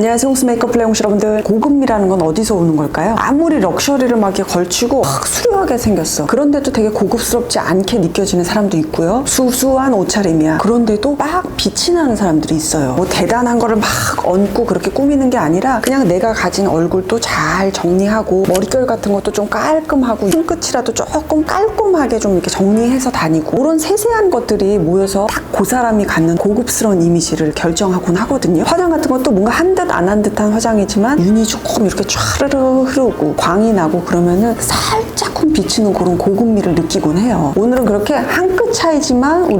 안녕하세요, 홍수 메이크업 플레이홍시 여러분들. 고급미라는 건 어디서 오는 걸까요? 아무리 럭셔리를 막 이렇게 걸치고 막 수려하게 생겼어. 그런데도 되게 고급스럽지 않게 느껴지는 사람도 있고요. 수수한 옷차림이야. 그런데도 막 빛이 나는 사람들이 있어요. 뭐 대단한 거를 막 얹고 그렇게 꾸미는 게 아니라 그냥 내가 가진 얼굴도 잘 정리하고 머릿결 같은 것도 좀 깔끔하고 손끝이라도 조금 깔끔하게 좀 이렇게 정리해서 다니고 그런 세세한 것들이 모여서 딱 그 사람이 갖는 고급스러운 이미지를 결정하곤 하거든요. 화장 같은 것도 뭔가 한 듯 안 한 듯한 화장이지만 윤이 조금 이렇게 촤르르 흐르고 광이 나고 그러면은 살짝쿵 비치는 그런 고급미를 느끼곤 해요. 오늘은 그렇게 한 끗 차이지만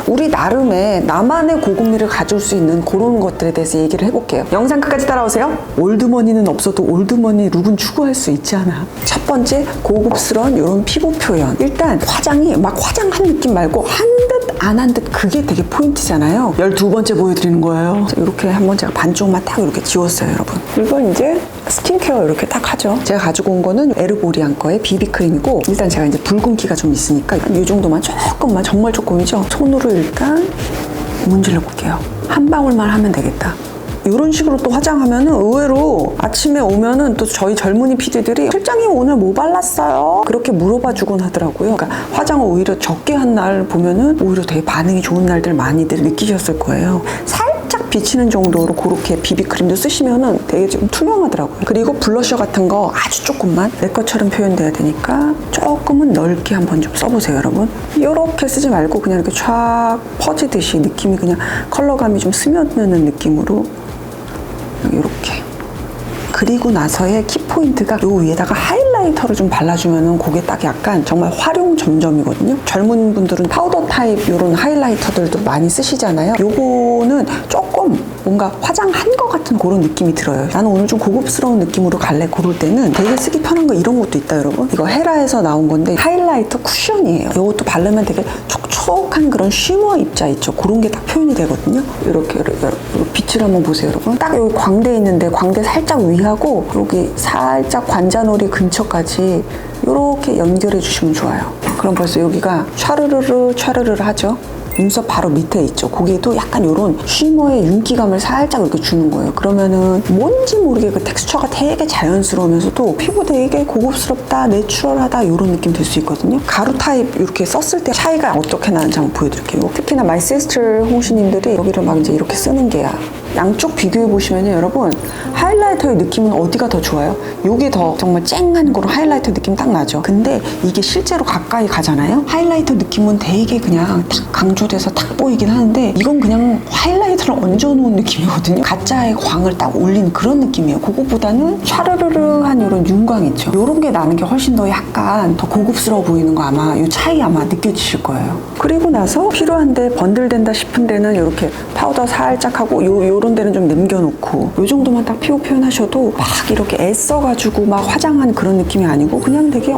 우리 나름의 나만의 고급미를 가질 수 있는 그런 것들에 대해서 얘기를 해볼게요. 영상 끝까지 따라오세요. 올드머니는 없어도 올드머니 룩은 추구할 수 있잖아. 첫 번째, 고급스러운 이런 피부 표현. 일단 화장이 막 화장한 느낌 말고 한 듯 안 한 듯 그게 되게 포인트잖아요. 12번째 보여드리는 거예요. 이렇게 한번 제가 반쪽만 딱 이렇게 지웠어요, 여러분. 이건 이제 스킨케어 이렇게 딱 하죠. 제가 가지고 온 거는 에르보리안 거의 비비크림이고, 일단 제가 이제 붉은기가 좀 있으니까 이 정도만 조금만, 정말 조금이죠. 손으로 일단 문질러 볼게요. 한 방울만 하면 되겠다. 이런 식으로 또 화장하면은 의외로 아침에 오면은 또 저희 젊은이 PD들이 실장님 오늘 뭐 발랐어요? 그렇게 물어봐 주곤 하더라고요. 그러니까 화장을 오히려 적게 한 날 보면은 오히려 되게 반응이 좋은 날들 많이들 느끼셨을 거예요. 살짝 비치는 정도로 그렇게 비비크림도 쓰시면은 되게 좀 투명하더라고요. 그리고 블러셔 같은 거 아주 조금만 내 것처럼 표현돼야 되니까 조금은 넓게 한번 좀 써보세요, 여러분. 이렇게 쓰지 말고 그냥 이렇게 쫙 퍼지듯이 느낌이 그냥 컬러감이 좀 스며드는 느낌으로 이렇게. 그리고 나서의 키포인트가 요 위에다가 하이라이터를 좀 발라주면은 그게 딱 약간 정말 활용 점점이거든요. 젊은 분들은 파우더 타입 요런 하이라이터들도 많이 쓰시잖아요. 요거는 조금 뭔가 화장한 것 같은 그런 느낌이 들어요. 나는 오늘 좀 고급스러운 느낌으로 갈래 고를 때는 되게 쓰기 편한 거 이런 것도 있다, 여러분. 이거 헤라에서 나온 건데 하이라이터 쿠션이에요. 요것도 바르면 되게 촉촉한 그런 쉬머 입자 있죠. 그런 게 딱 표현이 되거든요. 이렇게 빛을 한번 보세요, 여러분. 딱 여기 광대 있는데 광대 살짝 위하고 여기 살짝 관자놀이 근처까지 이렇게 연결해 주시면 좋아요. 그럼 벌써 여기가 촤르르르 하죠. 눈썹 바로 밑에 있죠. 거기에도 약간 이런 쉬머의 윤기감을 살짝 이렇게 주는 거예요. 그러면은 뭔지 모르게 그 텍스처가 되게 자연스러우면서도 피부 되게 고급스럽다, 내추럴하다 이런 느낌 들 수 있거든요. 가루 타입 이렇게 썼을 때 차이가 어떻게 나는지 한번 보여드릴게요. 특히나 마이 시스터 홍시님들이 여기를 막 이제 이렇게 쓰는 게야. 양쪽 비교해 보시면요, 여러분, 하이라이터의 느낌은 어디가 더 좋아요? 요게 더 정말 쨍한 거로 하이라이터 느낌 딱 나죠. 근데 이게 실제로 가까이 가잖아요. 하이라이터 느낌은 되게 그냥 딱 강조돼서 딱 보이긴 하는데 이건 그냥 하이라이터를 얹어놓은 느낌이거든요. 가짜의 광을 딱 올린 그런 느낌이에요. 그거보다는 샤르르르한 이런 윤광 있죠. 요런 게 나는 게 훨씬 더 약간 더 고급스러워 보이는 거 아마 요 차이 아마 느껴지실 거예요. 그리고 나서 필요한데 번들된다 싶은 데는 이렇게 파우더 살짝 하고 요런 데는 좀 남겨놓고 요 정도만 딱 피부 표현하셔도 막 이렇게 애써가지고 막 화장한 그런 느낌이 아니고 그냥 되게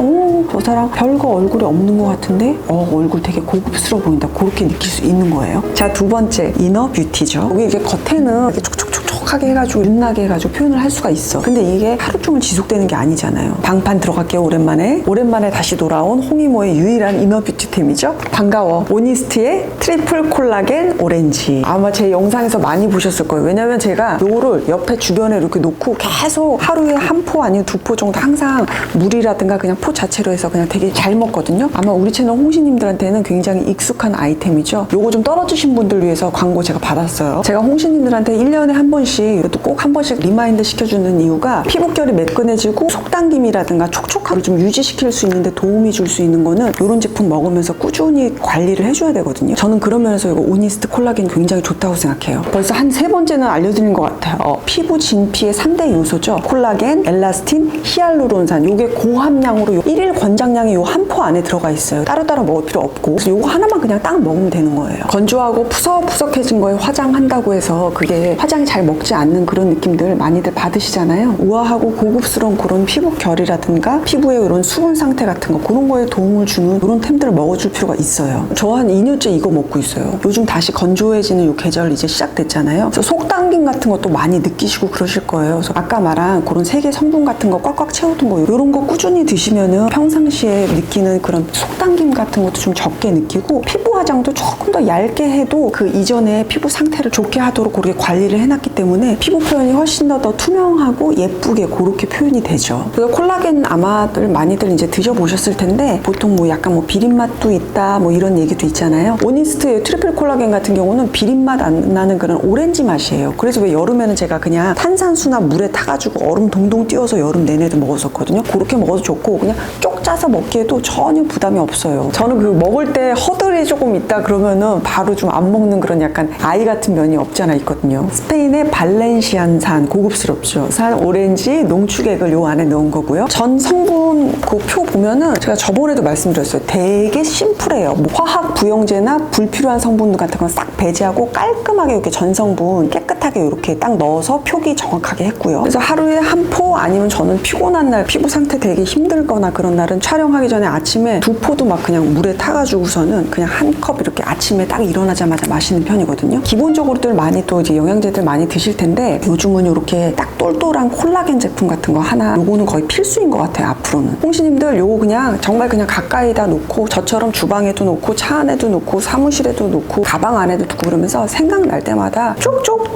저 사람 별거 얼굴에 없는 것 같은데 얼굴 되게 고급스러워 보인다, 그렇게 느낄 수 있는 거예요. 자, 두 번째, 이너 뷰티죠. 여기 이게 겉에는 이렇게 촉촉촉촉하게 해가지고 윤나게 해가지고 표현을 할 수가 있어. 근데 이게 하루 종일 지속되는 게 아니잖아요. 방판 들어갈게요. 오랜만에 다시 돌아온 홍이모의 유일한 이너 뷰티템이죠. 반가워. 오니스트의 트리플 콜라겐 오렌지. 아마 제 영상에서 많이 보셨을 거예요. 왜냐면 제가 요거를 옆에 주변에 이렇게 놓고 계속 하루에 한 포 아니면 두 포 정도 항상 물이라든가 그냥 포 자체로 해서 그냥 되게 잘 먹거든요. 아마 우리 채널 홍시님들한테는 굉장히 익숙한 아이템이죠. 요거 좀 떨어지신 분들 위해서 광고 제가 받았어요. 제가 홍시님들한테 1년에 한 번씩, 이것도 꼭 한 번씩 리마인드 시켜주는 이유가 피부결이 매끈해지고 속당김이라든가 촉촉함을 좀 유지시킬 수 있는데 도움이 줄 수 있는 거는 이런 제품 먹으면서 꾸준히 관리를 해줘야 되거든요. 저는 그런 면에서 이거 오니스트 콜라겐 굉장히 좋다고 생각해요. 벌써 한 3번째는 알려드린 것 같아요. 피부 진피의 3대 요소죠. 콜라겐, 엘라스틴, 히알루론산. 요게 고함량으로 1일 권장량이 요 한 포 안에 들어가 있어요. 따로따로 먹을 필요 없고. 그래서 요거 하나만 그냥 딱 먹으면 되는 거예요. 건조하고 푸석푸석해진 거에 화장한다고 해서 그게 화장이 잘 먹지 않는 그런 느낌들 많이들 받으시잖아요. 우아하고 고급스러운 그런 피부 결이라든가 피부의 이런 수분 상태 같은 거, 그런 거에 도움을 주는 그런 템들을 먹어줄 필요가 있어요. 저 한 2년째 이거 먹고 있어요. 요즘 다시 건조해지는 요 계절 이제 시작됐잖아요. 그래서 속 당김 같은 것도 많이 느끼시고 그러실 거예요. 그래서 아까 말한 그런 세계 성분 같은 거 꽉꽉 채우던 거 이런 거 꾸준히 드시면은 평상시에 느끼는 그런 속 당김 같은 것도 좀 적게 느끼고 피부 화장도 조금 더 얇게 해도 그 이전에 피부 상태를 좋게 하도록 그렇게 관리를 해놨기 때문에 피부 표현이 훨씬 더 투명하고 예쁘게 그렇게 표현이 되죠. 그래서 콜라겐 아마들 많이들 이제 드셔보셨을 텐데 보통 뭐 약간 뭐 비린맛도 있다 뭐 이런 얘기도 있잖아요. 오니스트의 트리플 콜라겐 같은 경우는 비린맛 안 나는 그런 오렌지 맛이에요. 그래서 왜 여름에는 제가 그냥 탄산수나 물에 타가지고 얼음 동동 띄워서 여름 내내도 먹었었거든요. 그렇게 먹어도 좋고 그냥 쪽 짜서 먹기에도 전혀 부담이 없어요. 저는 그 먹을 때 허들이 조금 있다 그러면은 바로 좀 안 먹는 그런 약간 아이 같은 면이 없지 않아 있거든요. 스페인의 발렌시안산 고급스럽죠. 산 오렌지 농축액을 요 안에 넣은 거고요. 전 성분 그 표 보면은 제가 저번에도 말씀드렸어요. 되게 심플해요. 뭐 화학 부영제나 불필요한 성분 같은 건 싹 배제하고 깔끔하게 이렇게 전 성분 깨끗하게 이렇게 딱 넣어서 표기 정확하게 했고요. 그래서 하루에 한 포 아니면 저는 피곤한 날 피부 상태 되게 힘들거나 그런 날은 촬영하기 전에 아침에 2포도 막 그냥 물에 타가지고서는 그냥 한 컵 이렇게 아침에 딱 일어나자마자 마시는 편이거든요. 기본적으로들 많이 또 이제 영양제들 많이 드실 텐데 요즘은 이렇게 딱 똘똘한 콜라겐 제품 같은 거 하나 요거는 거의 필수인 것 같아요. 앞으로는 홍시님들 요거 그냥 정말 그냥 가까이다 놓고 저처럼 주방에도 놓고 차 안에도 놓고 사무실에도 놓고 가방 안에도 두고 그러면서 생각날 때마다 쪽쪽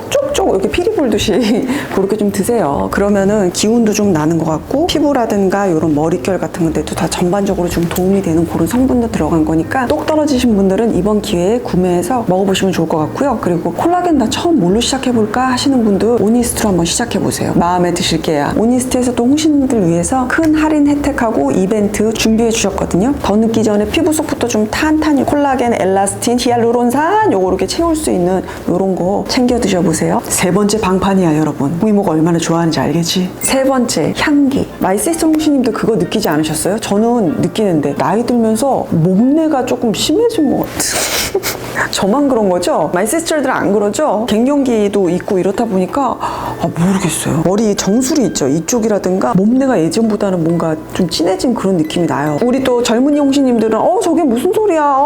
이렇게 피리 불듯이 그렇게 좀 드세요. 그러면은 기운도 좀 나는 것 같고 피부라든가 이런 머릿결 같은 건데도 다 전반적으로 좀 도움이 되는 그런 성분도 들어간 거니까 똑 떨어지신 분들은 이번 기회에 구매해서 먹어보시면 좋을 것 같고요. 그리고 콜라겐 나 처음 뭘로 시작해볼까 하시는 분들 오니스트로 한번 시작해보세요. 마음에 드실게요. 오니스트에서 또 홍신님들 위해서 큰 할인 혜택하고 이벤트 준비해 주셨거든요. 더 늦기 전에 피부 속부터 좀 탄탄히 콜라겐, 엘라스틴, 히알루론산 요거 이렇게 채울 수 있는 요런 거 챙겨 드셔보세요. 세 번째 방판이야 여러분. 이모가 얼마나 좋아하는지 알겠지? 세 번째 향기. 마이시스터 홍시님도 그거 느끼지 않으셨어요? 저는 느끼는데 나이 들면서 목내가 조금 심해진 것 같아. 저만 그런 거죠? 마이시스터들 안 그러죠? 갱년기도 있고 이렇다 보니까 모르겠어요. 머리 정수리 있죠? 이쪽이라든가 몸매가 예전보다는 뭔가 좀 진해진 그런 느낌이 나요. 우리 또 젊은이 홍시님들은 저게 무슨 소리야?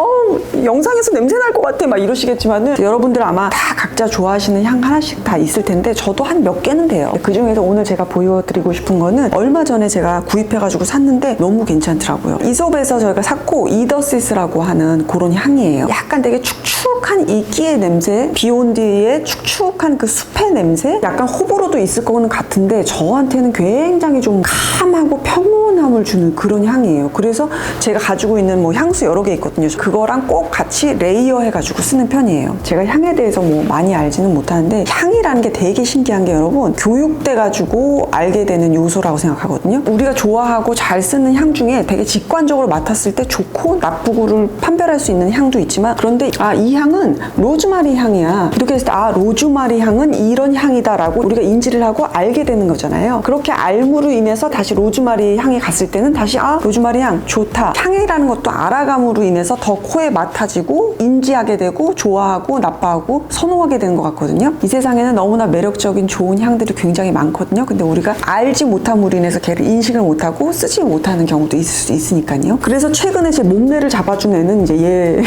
영상에서 냄새 날 것 같아 막 이러시겠지만은 여러분들 아마 다 각자 좋아하시는 향 하나씩 다 있을 텐데 저도 한 몇 개는 돼요. 그 중에서 오늘 제가 보여드리고 싶은 거는 얼마 전에 제가 구입해가지고 샀는데 너무 괜찮더라고요. 이솝에서 저희가 샀고 이더시스라고 하는 그런 향이에요. 약간 되게 축축한 이끼의 냄새, 비온디의 축축한 그 숲의 냄새, 약간 호불호도 있을 거는 같은데 저한테는 굉장히 좀 감하고 평온함을 주는 그런 향이에요. 그래서 제가 가지고 있는 뭐 향수 여러 개 있거든요. 그거랑 꼭 같이 레이어 해가지고 쓰는 편이에요. 제가 향에 대해서 뭐 많이 알지는 못하는데 향이라는 게 되게 신기한 게 여러분 교육돼가지고 알게 되는 요소라고 생각하거든요. 우리가 좋아하고 잘 쓰는 향 중에 되게 직관적으로 맡았을 때 좋고 나쁘고를 판별할 수 있는 향도 있지만 그런데 이 향은 로즈마리 향이야. 이렇게 했을 때 로즈마리 향은 이런 향이다라고 우리가 인지를 하고 알게 되는 거잖아요. 그렇게 알므로 인해서 다시 로즈마리 향이 갔을 때는 다시 로즈마리 향 좋다. 향이라는 것도 알아감으로 인해서 더 코에 맡아지고 인지하게 되고 좋아하고 나빠하고 선호하게 되는 것 같거든요. 이 세상에는 너무나 매력적인 좋은 향들이 굉장히 많거든요. 근데 우리가 알지 못함으로 인해서 걔를 인식을 못하고 쓰지 못하는 경우도 있을 수 있으니까요. 그래서 최근에 제 목내를 잡아준 애는 이제 얘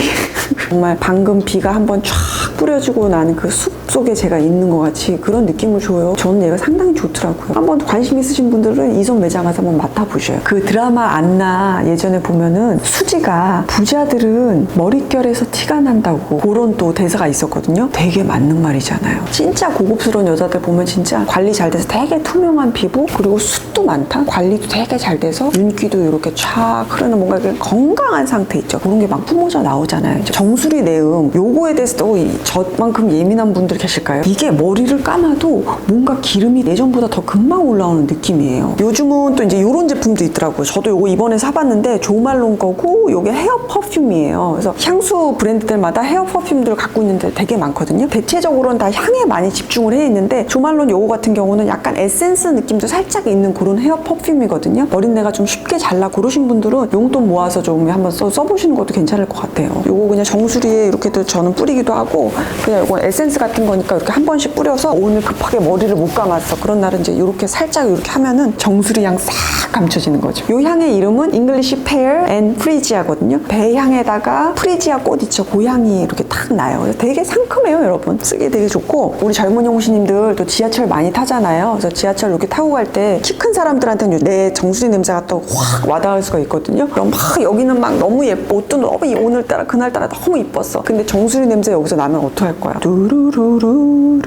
정말 방금 비가 한번 쫙 뿌려주고 난 그 숲 속에 제가 있는 것 같이 그런 느낌을 줘요. 저는 얘가 상당히 좋더라고요. 한번 관심 있으신 분들은 이솝 매장 가서 한번 맡아보셔요. 그 드라마 안나 예전에 보면은 수지가 부자들은 머릿결에서 티가 난다고 그런 또 대사가 있었거든요. 되게 맞는 말이잖아요. 진짜 고급스러운 여자들 보면 진짜 관리 잘 돼서 되게 투명한 피부 그리고 숱도 많다. 관리도 되게 잘 돼서 윤기도 이렇게 촥 흐르는 뭔가 건강한 상태 있죠. 그런 게 막 뿜어져 나오잖아요. 정수리 내음 요거에 대해서도 저만큼 예민한 분들 계실까요? 이게 머리를 감아도 뭔가 기름이 예전보다 더 금방 올라오는 느낌이에요. 요즘은 또 이제 요런 제품도 있더라고요. 저도 요거 이번에 사봤는데 조말론 거고 요게 헤어 퍼퓸이에요. 그래서 향수 브랜드들마다 헤어 퍼퓸들 갖고 있는데 되게 많거든요. 대체적으로는 다 향에 많이 집중을 해 있는데 조말론 요거 같은 경우는 약간 에센스 느낌도 살짝 있는 그런 헤어 퍼퓸이거든요. 머릿내가 좀 쉽게 잘라 고르신 분들은 용돈 모아서 좀 한번 써보시는 것도 괜찮을 것 같아요. 요거 그냥 정수리에 이렇게 때도 저는 뿌리기도 하고, 그냥 이건 에센스 같은 거니까 이렇게 한 번씩 뿌려서 오늘 급하게 머리를 못 감았어. 그런 날은 이제 이렇게 살짝 이렇게 하면은 정수리 향 싹 감춰지는 거죠. 이 향의 이름은 English Pear and Freesia거든요. 배향에다가 프리지아 꽃 있죠. 그 향이 이렇게 탁 나요. 되게 상큼해요, 여러분. 쓰기 되게 좋고, 우리 젊은 용신님들 또 지하철 많이 타잖아요. 그래서 지하철 이렇게 타고 갈 때 키 큰 사람들한테는 내 정수리 냄새가 또 확 와닿을 수가 있거든요. 그럼 막 여기는 막 너무 예뻐. 옷도 너무 오늘따라 그날따라 너무 이뻤어. 근데 정수리 냄새 여기서 나면 어떡할 거야? 두루루루루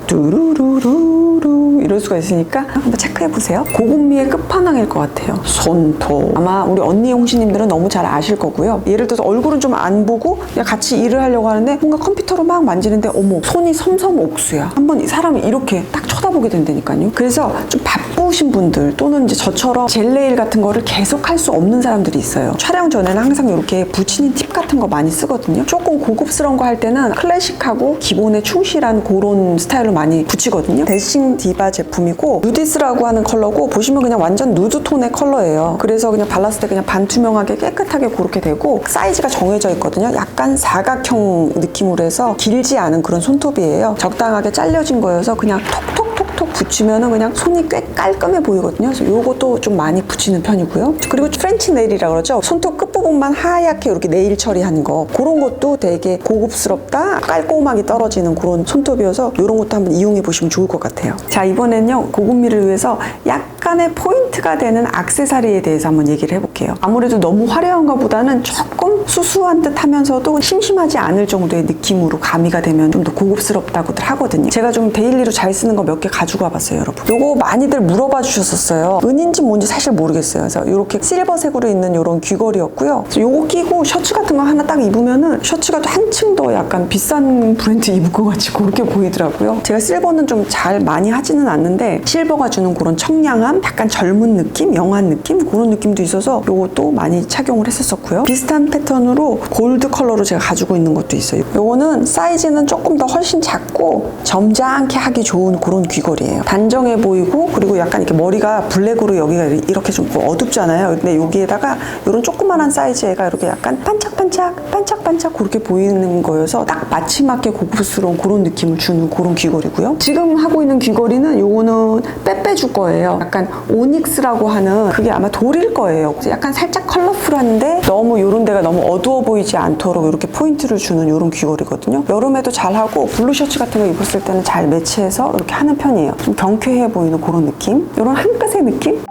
두루루루루 이럴 수가 있으니까 한번 체크해보세요. 고급미의 끝판왕일 것 같아요. 손톱. 아마 우리 언니 홍시님들은 너무 잘 아실 거고요. 예를 들어서 얼굴은 좀 안 보고 그냥 같이 일을 하려고 하는데 뭔가 컴퓨터로 막 만지는데 어머 손이 섬섬옥수야. 한번 이 사람이 이렇게 딱 쳐다보게 된다니까요. 그래서 좀 바쁘신 분들 또는 이제 저처럼 젤네일 같은 거를 계속 할 수 없는 사람들이 있어요. 촬영 전에는 항상 이렇게 붙이는 팁 같은 거 많이 쓰거든요. 조금 고급스러운 거 할 때는 클래식하고 기본에 충실한 그런 스타일로 많이 붙이거든요. 데싱 디바 제품이고 누디스라고 하는 컬러고, 보시면 그냥 완전 누드 톤의 컬러예요. 그래서 그냥 발랐을 때 그냥 반투명하게 깨끗하게 그렇게 되고, 사이즈가 정해져 있거든요. 약간 사각형 느낌으로 해서 길지 않은 그런 손톱이에요. 적당하게 잘려진 거여서 그냥 톡톡톡톡 붙이면은 그냥 손이 꽤 깔끔해 보이거든요. 그래서 요것도 좀 많이 붙이는 편이고요. 그리고 프렌치 네일이라고 그러죠. 손톱 끝부분만 하얗게 이렇게 네일 처리한 거, 그런 것도 되게 고급스럽다, 깔끔하게 떨어지는 그런 손톱이어서 이런 것도 한번 이용해 보시면 좋을 것 같아요. 자, 이번엔요 고급미를 위해서 약간의 포인트가 되는 액세서리에 대해서 한번 얘기를 해볼게요. 아무래도 너무 화려한 것보다는 조금 수수한 듯 하면서도 심심하지 않을 정도의 느낌으로 가미가 되면 좀 더 고급스럽다고들 하거든요. 제가 좀 데일리로 잘 쓰는 거 몇 개 가지고 와봤어요, 여러분. 요거 많이들 물어봐 주셨었어요. 은인지 뭔지 사실 모르겠어요. 그래서 이렇게 실버색으로 있는 이런 귀걸이였고요. 그래서 요거 끼고 셔츠 같은 거 하나 딱 입으면은 셔츠가 한층 더 약간 비싼 브랜드 입은 것 같이 그렇게 보이더라고요. 제가 실버는 좀 잘 많이 하지는 않는데 실버가 주는 그런 청량함, 약간 젊은 느낌, 영한 느낌, 그런 느낌도 있어서 요것도 많이 착용을 했었고요. 비슷한 패턴으로 골드 컬러로 제가 가지고 있는 것도 있어요. 요거는 사이즈는 조금 더 훨씬 작고 점잖게 하기 좋은 그런 귀걸이에요. 단정해 보이고, 그리고 약간 이렇게 머리가 블랙으로 여기가 이렇게 좀 어둡잖아요. 근데 여기에다가 이런 조그만한 사이즈애가 이렇게 약간 반짝반짝 그렇게 보이는 거여서 딱 마침맞게 고급스러운 그런 느낌을 주는 그런 귀걸이고요. 지금 하고 있는 귀걸이는 요거는 빼빼줄 거예요. 약간 오닉스라고 하는, 그게 아마 돌일 거예요. 약간 살짝 컬러풀한데 너무 요런 데가 너무 어두워 보이지 않도록 이렇게 포인트를 주는 요런 귀걸이거든요. 여름에도 잘 하고 블루 셔츠 같은 거 입었을 때는 잘 매치해서 이렇게 하는 편이에요. 좀 경쾌해 보이는 그런 느낌? 요런 한 끗의 느낌?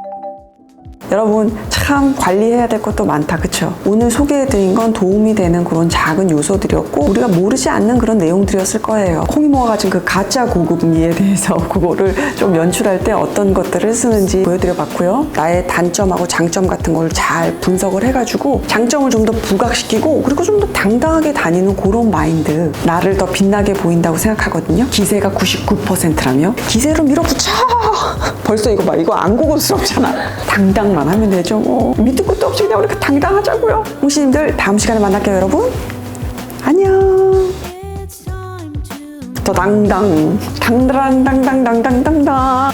여러분 참 관리해야 될 것도 많다, 그쵸? 오늘 소개해드린 건 도움이 되는 그런 작은 요소들이었고, 우리가 모르지 않는 그런 내용들이었을 거예요. 콩이모가 가진 그 가짜 고급미에 대해서 그거를 좀 연출할 때 어떤 것들을 쓰는지 보여드려봤고요. 나의 단점하고 장점 같은 걸 잘 분석을 해가지고 장점을 좀 더 부각시키고, 그리고 좀 더 당당하게 다니는 그런 마인드, 나를 더 빛나게 보인다고 생각하거든요. 기세가 99%라며 기세로 밀어붙여! 벌써 이거 봐, 이거 안 고급스럽잖아. 당당만 하면 되죠. 뭐 밑도 끝도 없이 그냥 우리가 당당하자고요. 홍시님들 다음 시간에 만날게요, 여러분. 안녕. 더 당당당당당당당당당